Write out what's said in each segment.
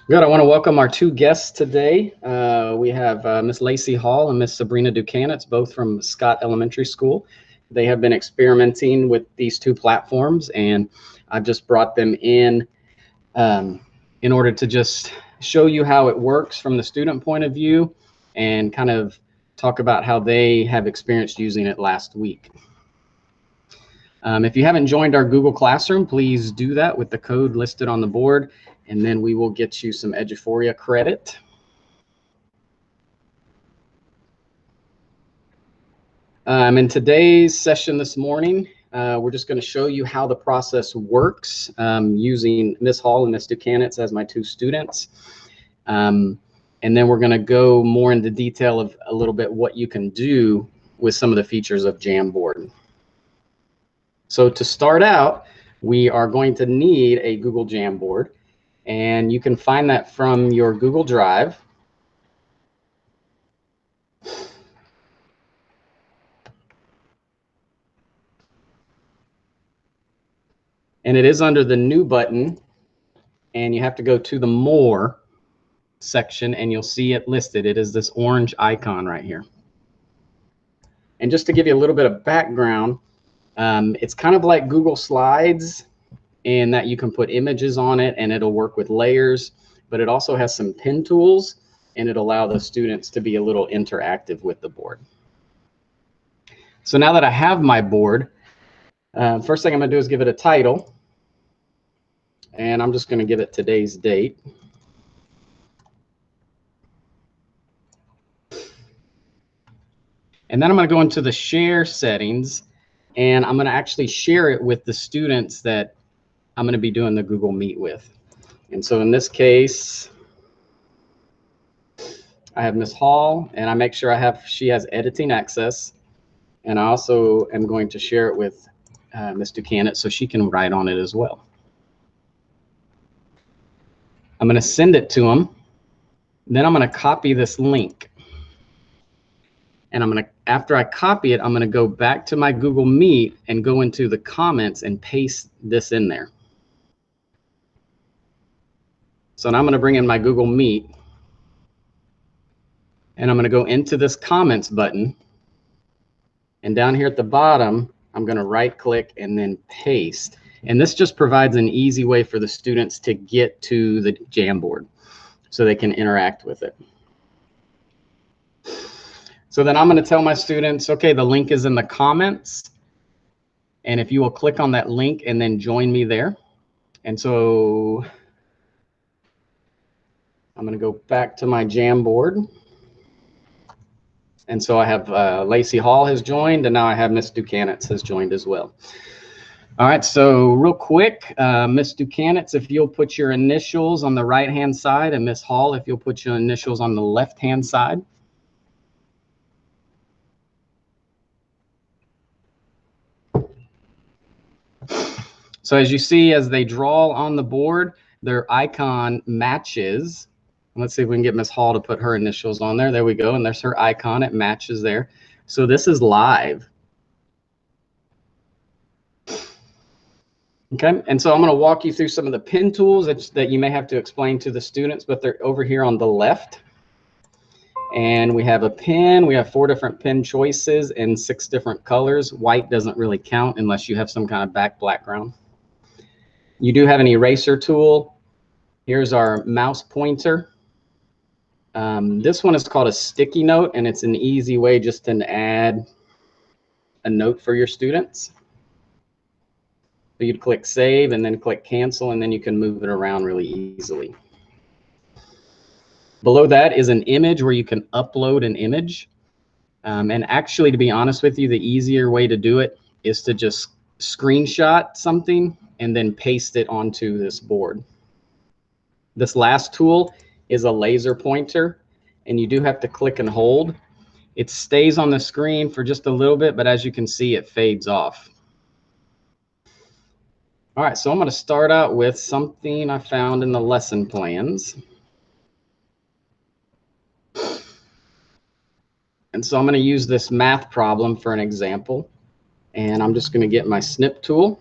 Good. I want to welcome our two guests today. We have Miss Lacey Hall and Miss Sabrina Ducanitz, both from Scott Elementary School. They have been experimenting with these two platforms, and I've just brought them in order to just show you how it works from the student point of view and kind of talk about how they have experienced using it last week. If you haven't joined our Google Classroom, please do that with the code listed on the board, and then we will get you some Eduphoria credit. In today's session this morning, we're just going to show you how the process works using Ms. Hall and Ms. Ducanitz as my two students. And then we're going to go more into detail of a little bit what you can do with some of the features of Jamboard. So to start out, we are going to need a Google Jamboard, and you can find that from your Google Drive. And it is under the New button, and you have to go to the More section, and you'll see it listed. It is this orange icon right here. And just to give you a little bit of background, it's kind of like Google Slides in that you can put images on it and it'll work with layers, but it also has some pin tools and it'll allow the students to be a little interactive with the board. So now that I have my board, first thing I'm going to do is give it a title, and I'm just going to give it today's date. And then I'm going to go into the share settings, and I'm going to actually share it with the students that I'm going to be doing the Google Meet with. And so in this case, I have Ms. Hall, and I make sure she has editing access. And I also am going to share it with Ms. Ducanitz so she can write on it as well. I'm going to send it to them. Then I'm going to copy this link. And after I copy it, I'm going to go back to my Google Meet and go into the comments and paste this in there. So now I'm going to bring in my Google Meet, and I'm going to go into this comments button. And down here at the bottom, I'm going to right click and then paste. And this just provides an easy way for the students to get to the Jamboard so they can interact with it. So then I'm going to tell my students, okay, the link is in the comments. And if you will click on that link and then join me there. And so I'm going to go back to my Jamboard. And so I have Lacey Hall has joined, and now I have Ms. Ducanitz has joined as well. All right, so real quick, Ms. Ducanitz, if you'll put your initials on the right-hand side, and Ms. Hall, if you'll put your initials on the left-hand side. So as you see, as they draw on the board, their icon matches. Let's see if we can get Ms. Hall to put her initials on there. There we go. And there's her icon. It matches there. So this is live. Okay. And so I'm going to walk you through some of the pin tools that you may have to explain to the students, but they're over here on the left. And we have a pin. We have 4 different pin choices in 6 different colors. White doesn't really count unless you have some kind of background. You do have an eraser tool. Here's our mouse pointer. This one is called a sticky note, and it's an easy way just to add a note for your students. So you'd click save and then click cancel, and then you can move it around really easily. Below that is an image where you can upload an image. And actually, to be honest with you, the easier way to do it is to just screenshot something and then paste it onto this board. This last tool is a laser pointer, and you do have to click and hold. It stays on the screen for just a little bit, but as you can see, it fades off. All right, so I'm going to start out with something I found in the lesson plans. And so I'm going to use this math problem for an example, and I'm just going to get my snip tool.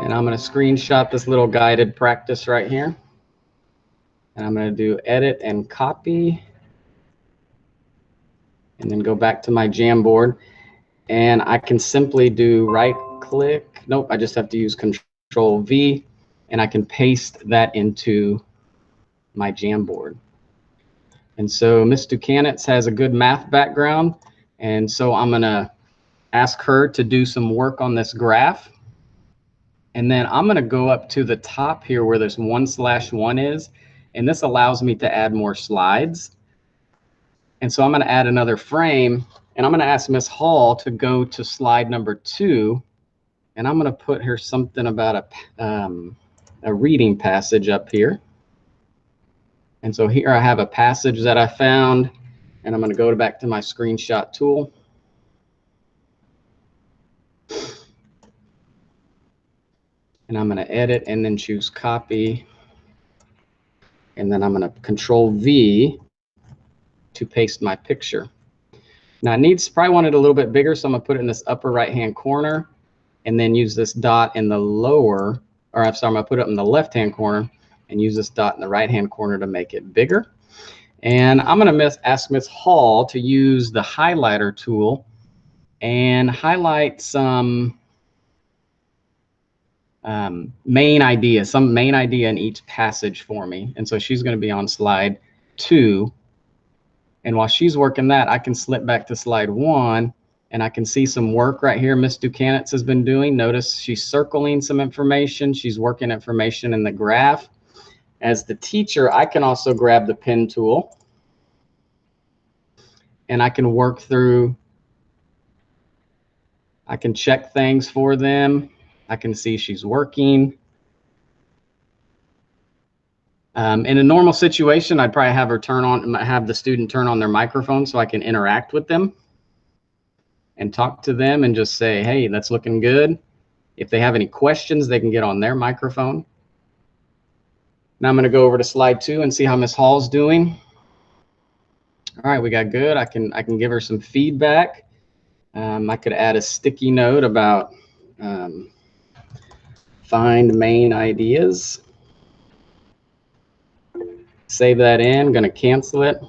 And I'm going to screenshot this little guided practice right here. And I'm going to do edit and copy. And then go back to my Jamboard. And I can simply do right click. Nope, I just have to use Control V. And I can paste that into my Jamboard. And so Ms. Ducanitz has a good math background. And so I'm going to ask her to do some work on this graph. And then I'm going to go up to the top here where this 1/1 is. And this allows me to add more slides. And so I'm going to add another frame. And I'm going to ask Ms. Hall to go to slide number 2. And I'm going to put her something about a reading passage up here. And so here I have a passage that I found. And I'm going to go back to my screenshot tool. And I'm going to edit and then choose copy. And then I'm going to Control V to paste my picture. Now it needs, probably want it a little bit bigger, so I'm going to put it in this upper right hand corner and then use this dot in the lower, or I'm sorry, I'm going to put it in the left hand corner and use this dot in the right hand corner to make it bigger. And I'm going to ask Ms. Hall to use the highlighter tool and highlight some main idea, some main idea in each passage for me. And so she's going to be on slide 2. And while she's working that, I can slip back to slide 1 and I can see some work right here Ms. Ducanitz has been doing. Notice she's circling some information. She's working information in the graph. As the teacher, I can also grab the pen tool and I can work through, I can check things for them. I can see she's working. In a normal situation, I'd probably have her have the student turn on their microphone so I can interact with them and talk to them and just say, hey, that's looking good. If they have any questions, they can get on their microphone. Now I'm going to go over to slide 2 and see how Ms. Hall's doing. All right, we got good. I can give her some feedback. I could add a sticky note about find main ideas. Save that in, going to cancel it.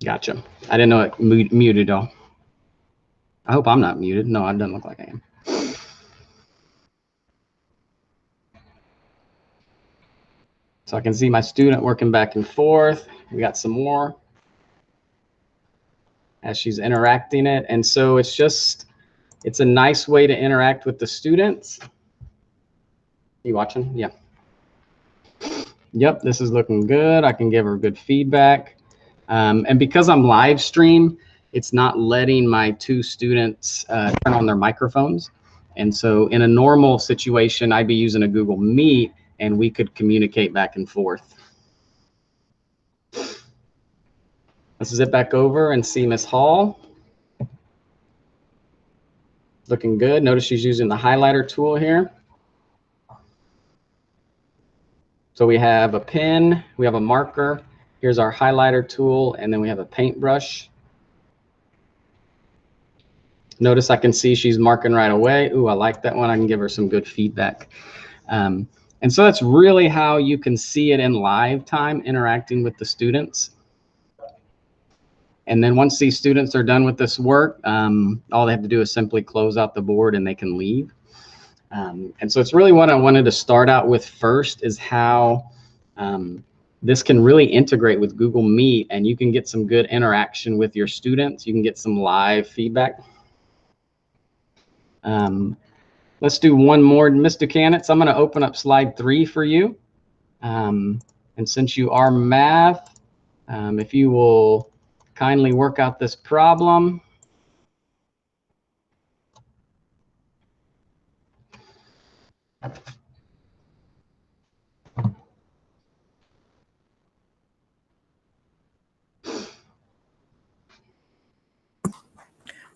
Gotcha. I didn't know it muted all. I hope I'm not muted. No, it doesn't look like I am. So I can see my student working back and forth. We got some more as she's interacting it. And so it's a nice way to interact with the students. You watching? Yeah. Yep, this is looking good. I can give her good feedback. And because I'm live stream, it's not letting my 2 students turn on their microphones. And so in a normal situation, I'd be using a Google Meet and we could communicate back and forth. Let's zip back over and see Ms. Hall. Looking good. Notice she's using the highlighter tool here. So we have a pen, we have a marker. Here's our highlighter tool, and then we have a paintbrush. Notice I can see she's marking right away. Ooh, I like that one. I can give her some good feedback. And so that's really how you can see it in live time, interacting with the students. And then once these students are done with this work, all they have to do is simply close out the board and they can leave. And so it's really what I wanted to start out with first is how this can really integrate with Google Meet and you can get some good interaction with your students. You can get some live feedback. Let's do one more, Ms. Ducanitz. I'm going to open up slide 3 for you. And since you are math, if you will kindly work out this problem.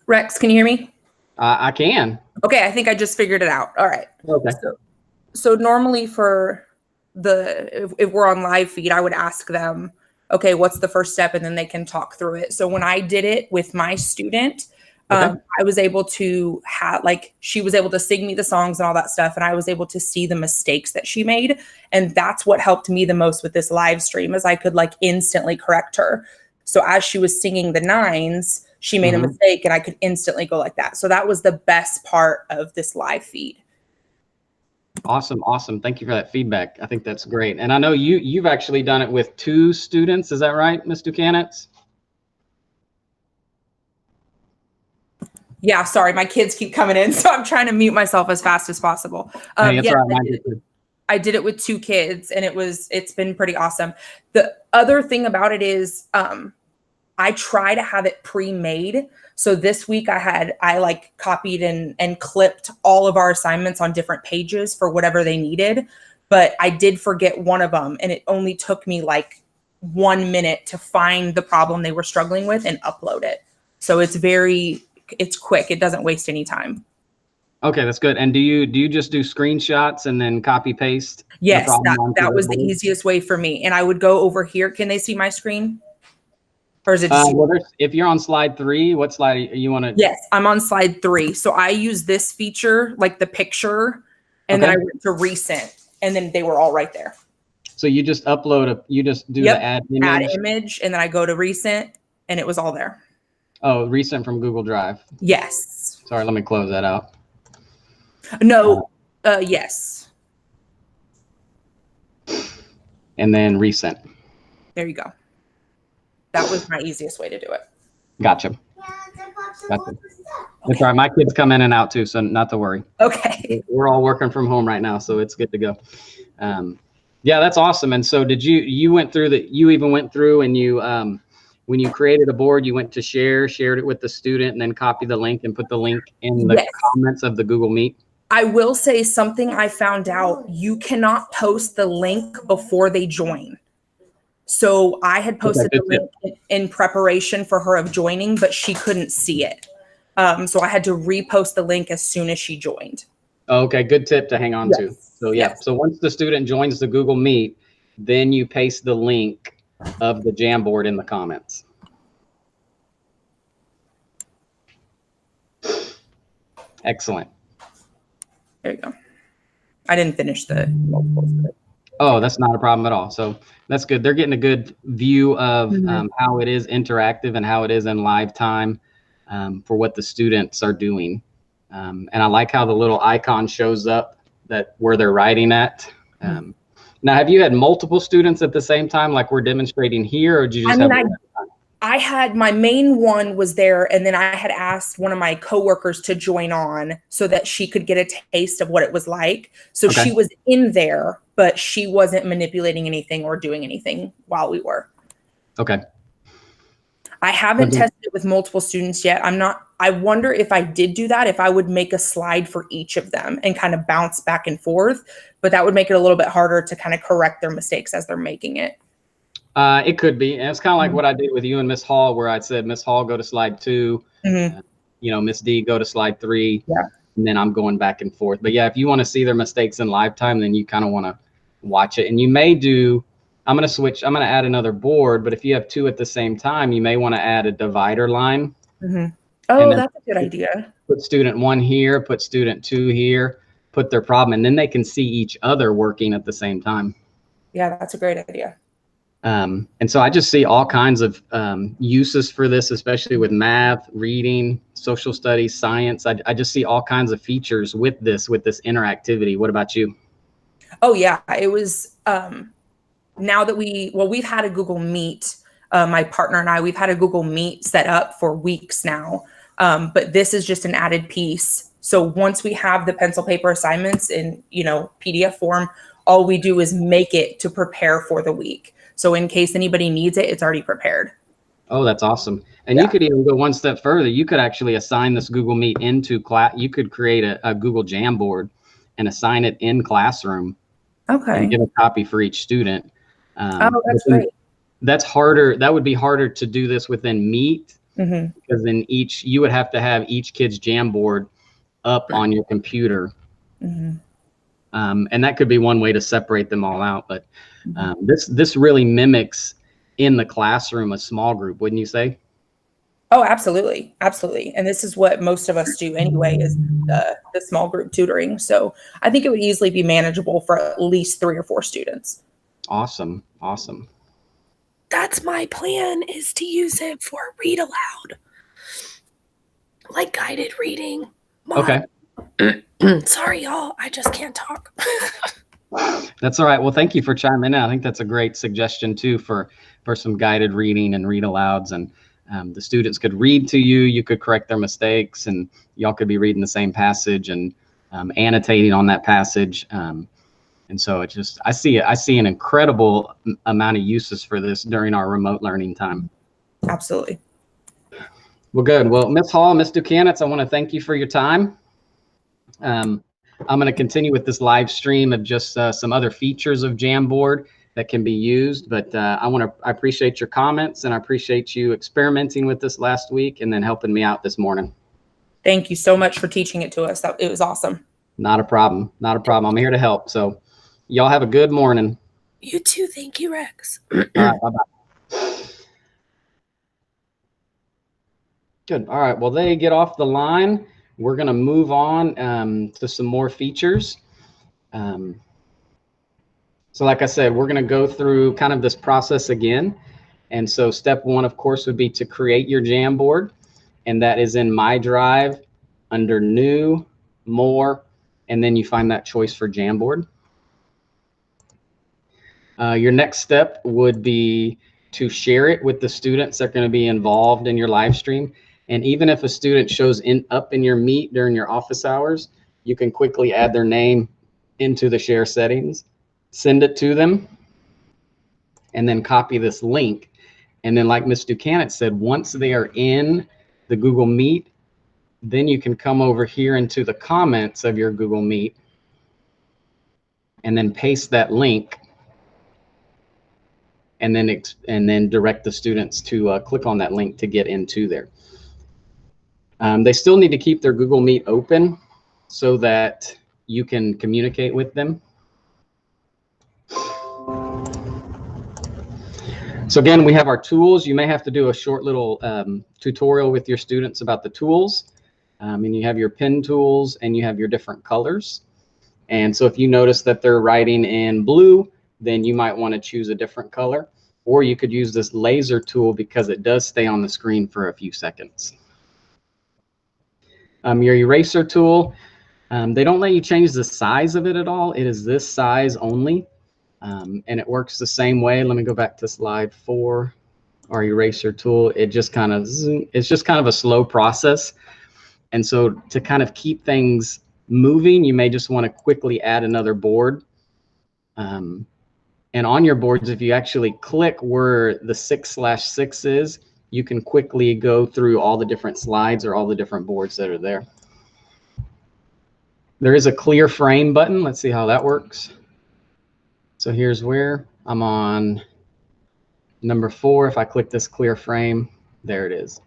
Rex, can you hear me? I can. Okay, I think I just figured it out. All right. Okay. So normally for if we're on live feed, I would ask them okay, what's the first step? And then they can talk through it. So when I did it with my student, Okay. I was able to have, like, she was able to sing me the songs and all that stuff. And I was able to see the mistakes that she made. And that's what helped me the most with this live stream, is I could like instantly correct her. So as she was singing the nines, she made a mistake and I could instantly go like that. So that was the best part of this live feed. Awesome. Awesome. Thank you for that feedback. I think that's great. And I know you've actually done it with 2 students. Is that right, Ms. Ducanitz? Yeah, sorry, my kids keep coming in, so I'm trying to mute myself as fast as possible. Hey, it's Yeah, all right. I did it with 2 kids, and it's been pretty awesome. The other thing about it is, I try to have it pre-made. So this week I like copied and clipped all of our assignments on different pages for whatever they needed, but I did forget one of them, and it only took me like 1 minute to find the problem they were struggling with and upload it. So it's quick. It doesn't waste any time. Okay, that's good. And do you just do screenshots and then copy paste? Yes, that was the easiest way for me. And I would go over here. Can they see my screen? Or is it just well, if you're on slide 3, what slide you want to? Yes, I'm on slide 3. So I use this feature, like the picture, and then I went to recent, and then they were all right there. So you just you just do the add image, and then I go to recent, and it was all there. Oh, recent from Google Drive. Yes. Sorry, let me close that out. No, yes. And then recent. There you go. That was my easiest way to do it. Gotcha. Gotcha. That's right. My kids come in and out too, so not to worry. Okay. We're all working from home right now, so it's good to go. Yeah, that's awesome. And so did you even went through and you, when you created a board, you went to shared it with the student and then copy the link and put the link in the comments of the Google Meet? I will say something I found out: you cannot post the link before they join. So I had posted the link in preparation for her of joining, but she couldn't see it. So I had to repost the link as soon as she joined. Okay, good tip to hang on to. So so once the student joins the Google Meet, then you paste the link of the Jamboard in the comments. Excellent. There you go. I didn't finish the multiples. Oh, that's not a problem at all. So that's good. They're getting a good view of how it is interactive and how it is in live time for what the students are doing. And I like how the little icon shows up where they're writing at. Now, have you had multiple students at the same time, like we're demonstrating here, or did you just have? I had, my main one was there, and then I had asked one of my coworkers to join on so that she could get a taste of what it was like. So she was in there, but she wasn't manipulating anything or doing anything while we were. Okay. I haven't tested it with multiple students yet. I wonder if I did do that, if I would make a slide for each of them and kind of bounce back and forth, but that would make it a little bit harder to kind of correct their mistakes as they're making it. It could be. And it's kind of like what I did with you and Miss Hall, where I said, Miss Hall, go to slide 2, Miss D, go to slide 3. Yeah. And then I'm going back and forth. But yeah, if you want to see their mistakes in live time, then you kind of want to watch it. And you may I'm going to add another board, but if you have 2 at the same time, you may want to add a divider line. Oh, that's a good idea. Put student 1 here, put student 2 here, put their problem, and then they can see each other working at the same time. Yeah, that's a great idea. And so I just see all kinds of uses for this, especially with math, reading, social studies, science. I just see all kinds of features with this interactivity. What about you? Oh yeah, it was, now that we've had a Google Meet, my partner and I, we've had a Google Meet set up for weeks now. But this is just an added piece. So once we have the pencil paper assignments in, PDF form, all we do is make it to prepare for the week. So in case anybody needs it, it's already prepared. Oh, that's awesome. And you could even go one step further. You could actually assign this Google Meet into class. You could create a Google Jamboard and assign it in Classroom. Okay. And give a copy for each student. That's great. That's harder. That would be harder to do this within Meet because then you would have to have each kid's Jamboard up on your computer. And that could be one way to separate them all out. But this really mimics in the classroom a small group, wouldn't you say? Oh, absolutely. Absolutely. And this is what most of us do anyway, is the small group tutoring. So I think it would easily be manageable for at least 3 or 4 students. Awesome. Awesome. That's my plan, is to use it for read aloud, like guided reading. Okay. Sorry, y'all. I just can't talk. That's all right. Well, thank you for chiming in. I think that's a great suggestion too for some guided reading and read alouds, and the students could read to you. You could correct their mistakes, and y'all could be reading the same passage and annotating on that passage. And so it just, I see an incredible amount of uses for this during our remote learning time. Absolutely. Well, good. Well, Ms. Hall, Ms. Dukanitz, I want to thank you for your time. I'm going to continue with this live stream of just some other features of Jamboard that can be used, but I appreciate your comments, and I appreciate you experimenting with this last week and then helping me out this morning. Thank you so much for teaching it to us. It was awesome. Not a problem. Not a problem. I'm here to help. So y'all have a good morning. You too. Thank you, Rex. All right. Bye-bye. Good. All right. Well, they get off the line. We're going to move on to some more features. So like I said, we're going to go through kind of this process again. And so step 1, of course, would be to create your Jamboard. And that is in My Drive under New, More, and then you find that choice for Jamboard. Your next step would be to share it with the students that are going to be involved in your live stream. And even if a student shows up in your Meet during your office hours, you can quickly add their name into the share settings, send it to them, and then copy this link. And then like Ms. Dukanitz said, once they are in the Google Meet, then you can come over here into the comments of your Google Meet and then paste that link, and then direct the students to click on that link to get into there. They still need to keep their Google Meet open so that you can communicate with them. So again, we have our tools. You may have to do a short little tutorial with your students about the tools. And you have your pen tools and you have your different colors. And so if you notice that they're writing in blue, then you might want to choose a different color. Or you could use this laser tool because it does stay on the screen for a few seconds. Your eraser tool, they don't let you change the size of it at all. It is this size only, and it works the same way. Let me go back to slide 4. Our eraser tool, it's just kind of a slow process. And so to kind of keep things moving, you may just want to quickly add another board. And on your boards, if you actually click where the 6/6 is, you can quickly go through all the different slides or all the different boards that are there. There is a clear frame button. Let's see how that works. So here's where I'm on number 4. If I click this clear frame, there it is.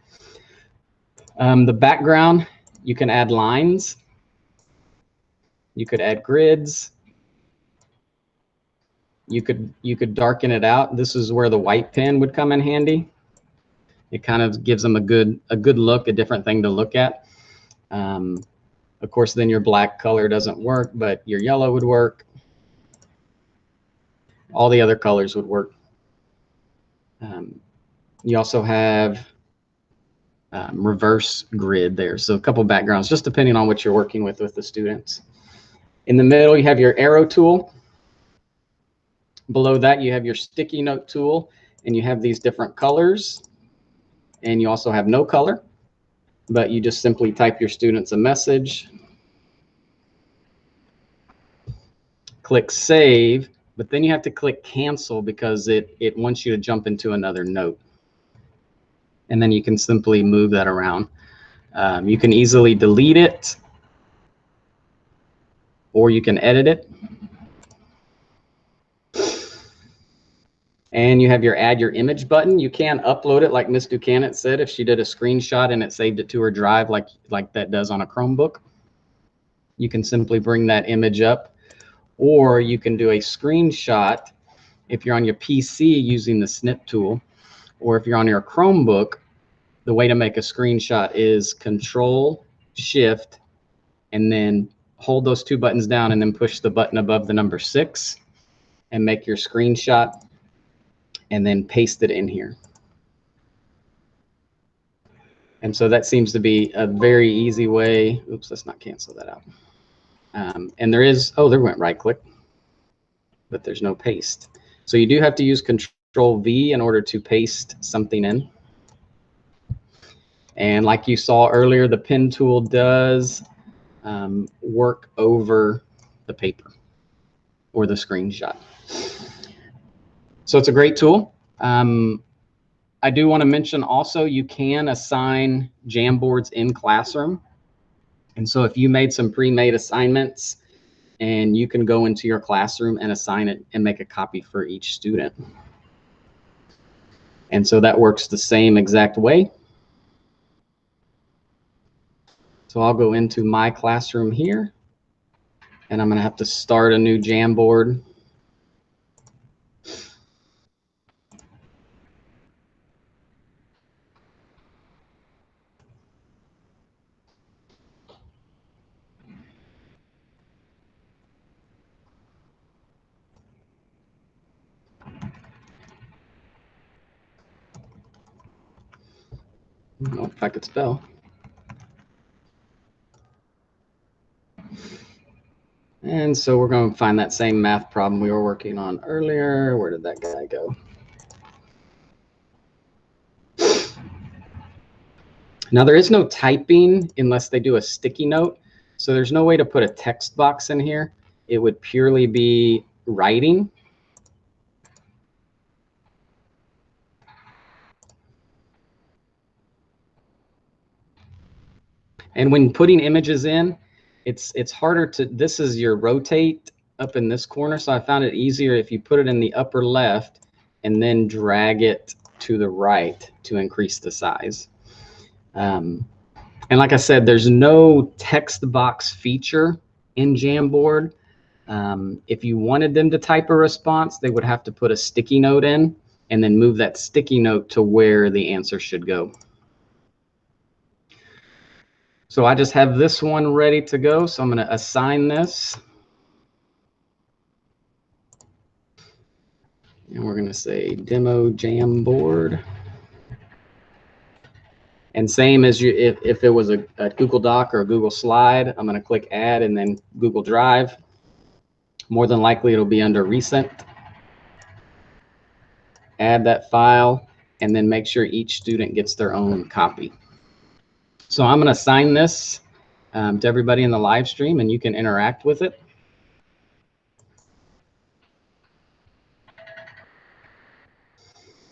The background, you can add lines. You could add grids. You could darken it out. This is where the white pen would come in handy. It kind of gives them a good look, a different thing to look at. Of course, then your black color doesn't work, but your yellow would work. All the other colors would work. You also have reverse grid there. So a couple backgrounds, just depending on what you're working with the students. In the middle, you have your arrow tool. Below that, you have your sticky note tool, and you have these different colors. And you also have no color, but you just simply type your students a message. Click save, but then you have to click cancel because it wants you to jump into another note. And then you can simply move that around. You can easily delete it, or you can edit it. And you have your add your image button. You can upload it like Ms. Dukanitz said if she did a screenshot and it saved it to her drive like that does on a Chromebook. You can simply bring that image up, or you can do a screenshot If you're on your PC using the snip tool, or if you're on your Chromebook, the way to make a screenshot is Control Shift and then hold those two buttons down and then push the button above the number 6 and make your screenshot and then paste it in here. And so that seems to be a very easy way. Oops, let's not cancel that out. And there is, oh, there went right click, but there's no paste. So you do have to use Control V in order to paste something in. And like you saw earlier, the pen tool does work over the paper or the screenshot. So it's a great tool. I do want to mention also you can assign Jamboards in Classroom. And so if you made some pre-made assignments, and you can go into your classroom and assign it and make a copy for each student. And so that works the same exact way. So I'll go into my classroom here, and I'm going to have to start a new Jamboard. Oh, if I could spell. And so we're going to find that same math problem we were working on earlier. Where did that guy go? Now there is no typing unless they do a sticky note. So there's no way to put a text box in here. It would purely be writing. And when putting images in, it's harder to, this is your rotate up in this corner. So I found it easier if you put it in the upper left and then drag it to the right to increase the size. And like I said, there's no text box feature in Jamboard. If you wanted them to type a response, they would have to put a sticky note in and then move that sticky note to where the answer should go. So I just have this one ready to go. So I'm going to assign this. And we're going to say demo Jamboard. And same as you, if it was a Google Doc or a Google Slide, I'm going to click Add and then Google Drive. More than likely it'll be under Recent. Add that file and then make sure each student gets their own copy. So I'm going to assign this to everybody in the live stream, and you can interact with it.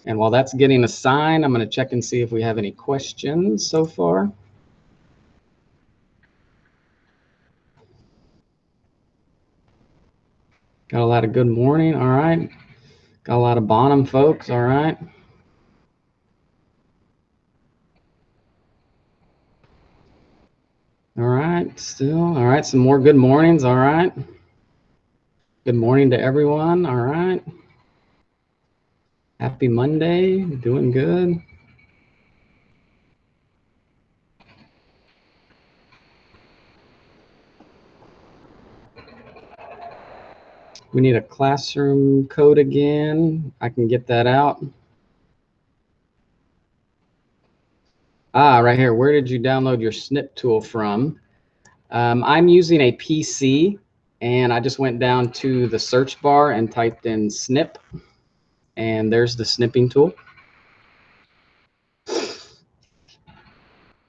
And while that's getting assigned, I'm going to check and see if we have any questions so far. Got a lot of good morning. All right. Got a lot of Bonham folks. All right. All right, still. All right, some more good mornings. All right. Good morning to everyone. All right. Happy Monday. Doing good. We need a classroom code again. I can get that out. Ah, right here. Where did you download your snip tool from? I'm using a PC, and I just went down to the search bar and typed in snip, and there's the snipping tool.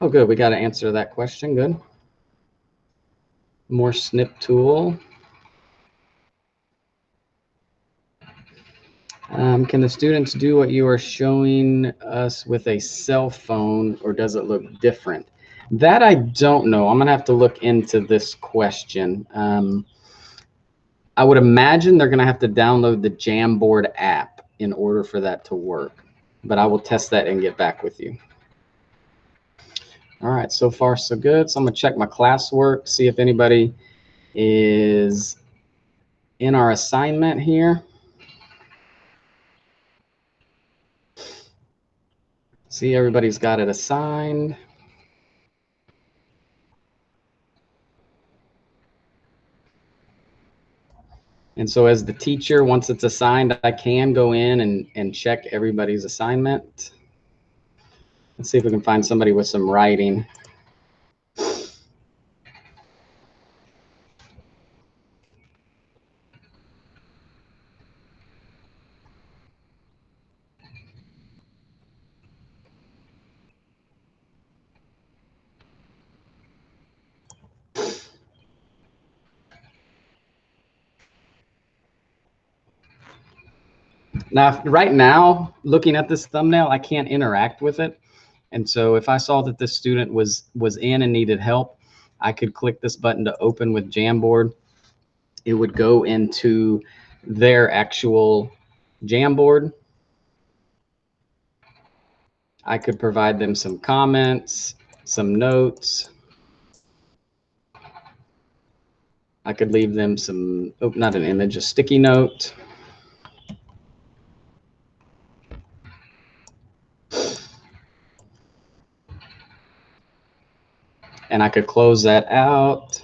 Oh, good. We got to answer that question. Good. More snip tool. Can the students do what you are showing us with a cell phone, or does it look different? That I don't know. I'm going to have to look into this question. I would imagine they're going to have to download the Jamboard app in order for that to work, but I will test that and get back with you. All right, so far so good. So I'm going to check my classwork, see if anybody is in our assignment here. See, everybody's got it assigned. And so as the teacher, once it's assigned, I can go in and check everybody's assignment. Let's see if we can find somebody with some writing. Now, right now, looking at this thumbnail, I can't interact with it. And so if I saw that this student was in and needed help, I could click this button to open with Jamboard. It would go into their actual Jamboard. I could provide them some comments, some notes. I could leave them some, oh, not an image, a sticky note. And I could close that out.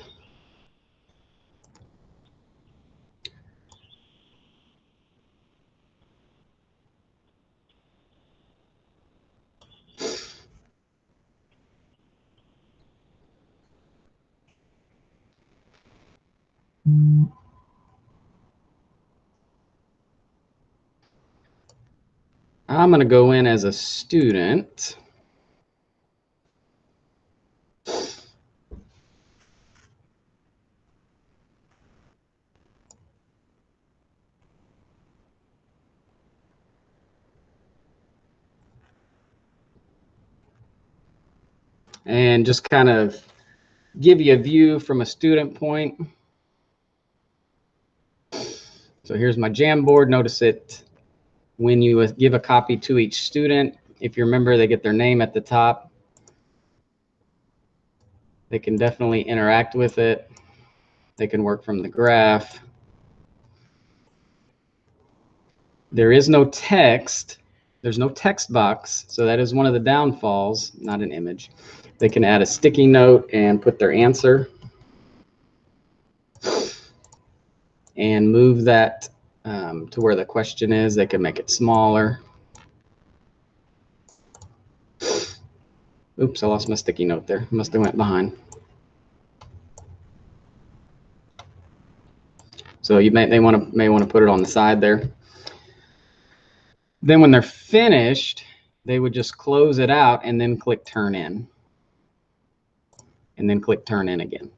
I'm going to go in as a student. And just kind of give you a view from a student point. So here's my Jamboard. Notice it when you give a copy to each student. If you remember, they get their name at the top. They can definitely interact with it. They can work from the graph. There is no text. There's no text box. So that is one of the downfalls, not an image. They can add a sticky note and put their answer and move that to where the question is. They can make it smaller. Oops, I lost my sticky note there. Must have went behind. So you may want to put it on the side there. Then when they're finished, they would just close it out and then click turn in. And then click turn in again.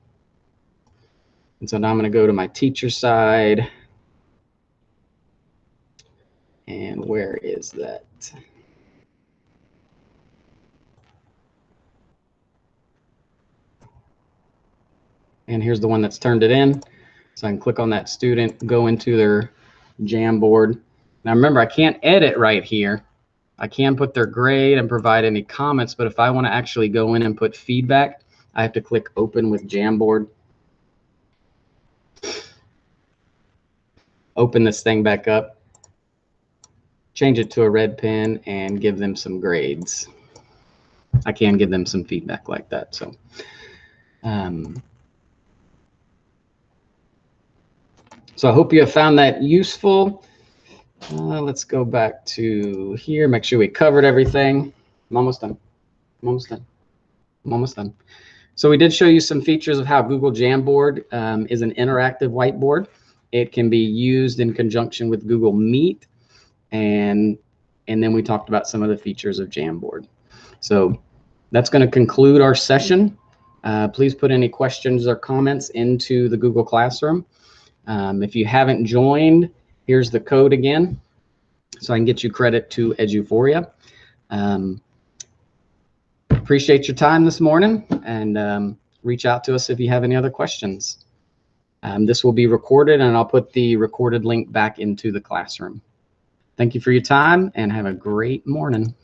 And so now I'm going to go to my teacher side. And where is that? And here's the one that's turned it in. So I can click on that student, go into their Jamboard. Now remember, I can't edit right here. I can put their grade and provide any comments, but if I want to actually go in and put feedback, I have to click open with Jamboard. Open this thing back up, change it to a red pen, and give them some grades. I can give them some feedback like that. So so I hope you have found that useful. Let's go back to here, make sure we covered everything. I'm almost done. I'm almost done. I'm almost done. So we did show you some features of how Google Jamboard is an interactive whiteboard. It can be used in conjunction with Google Meet. And then we talked about some of the features of Jamboard. So that's going to conclude our session. Please put any questions or comments into the Google Classroom. If you haven't joined, here's the code again, so I can get you credit to Eduphoria. Appreciate your time this morning, and reach out to us if you have any other questions. This will be recorded, and I'll put the recorded link back into the classroom. Thank you for your time, and have a great morning.